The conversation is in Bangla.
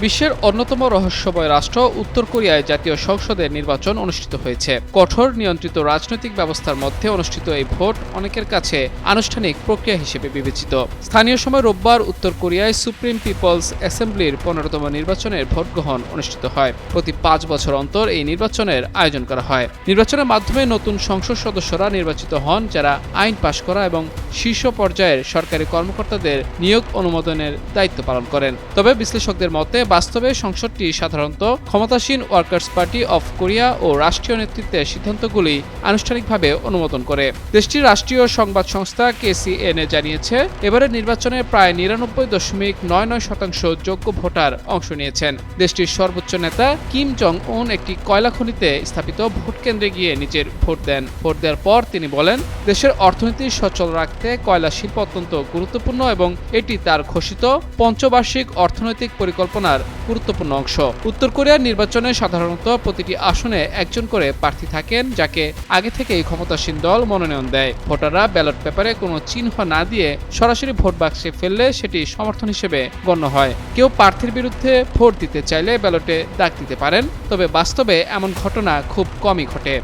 বিশ্বের অন্যতম রহস্যময় রাষ্ট্র উত্তর কোরিয়ায় জাতীয় সংসদের নির্বাচন অনুষ্ঠিত হয়েছে। কঠোর নিয়ন্ত্রিত রাজনৈতিক ব্যবস্থার মধ্যে অনুষ্ঠিত এই ভোট অনেকের কাছে আনুষ্ঠানিক প্রক্রিয়া হিসেবে বিবেচিত। স্থানীয় সময় রোববার উত্তর কোরিয়ায় সুপ্রিম পিপলস অ্যাসেম্বলির 15তম নির্বাচনের ভোট গ্রহণ অনুষ্ঠিত হয়। প্রতি 5 বছর অন্তর এই নির্বাচনের আয়োজন করা হয়। নির্বাচনের মাধ্যমে নতুন সংসদ সদস্যরা নির্বাচিত হন, যারা আইন পাশ করা এবং শীর্ষ পর্যায়ের সরকারি কর্মকর্তাদের নিয়োগ অনুমোদনের দায়িত্ব পালন করেন। তবে বিশ্লেষকদের মতে বাস্তবে সংসদটি সাধারণত ক্ষমতাসীন ওয়ার্কার্স পার্টি অফ কোরিয়া ও রাষ্ট্রীয় নেতৃত্বের সিদ্ধান্তগুলি আনুষ্ঠানিকভাবে অনুমোদন করে। দেশটির রাষ্ট্রীয় সংবাদ সংস্থা KCNA জানিয়েছে, এবারের নির্বাচনে প্রায় 99.99% যোগ্য ভোটার অংশ নিয়েছেন। দেশটির সর্বোচ্চ নেতা কিম জং উন একটি কয়লা খনিতে স্থাপিত ভোট কেন্দ্রে গিয়ে নিজের ভোট দেন। ভোট দেওয়ার পর তিনি বলেন, দেশের অর্থনীতি সচল রাখতে কয়লা শিল্প অত্যন্ত গুরুত্বপূর্ণ এবং এটি তার ঘোষিত পঞ্চবার্ষিক অর্থনৈতিক পরিকল্পনার গুরুত্বপূর্ণ অংশ। উত্তর কোরিয়ার নির্বাচনে সাধারণত প্রতিটি আসনে একজন করে প্রার্থী থাকেন, যাকে আগে থেকেই ক্ষমতাসীন দল মনোনয়ন দেয়। ভোটাররা ব্যালট পেপারে কোনো চিহ্ন না দিয়ে সরাসরি ভোট বাক্সে ফেললে সেটি সমর্থন হিসেবে গণ্য হয়। কেউ প্রার্থীর বিরুদ্ধে ভোট দিতে চাইলে ব্যালটে দাগ দিতে পারেন, তবে বাস্তবে এমন ঘটনা খুব কমই ঘটে।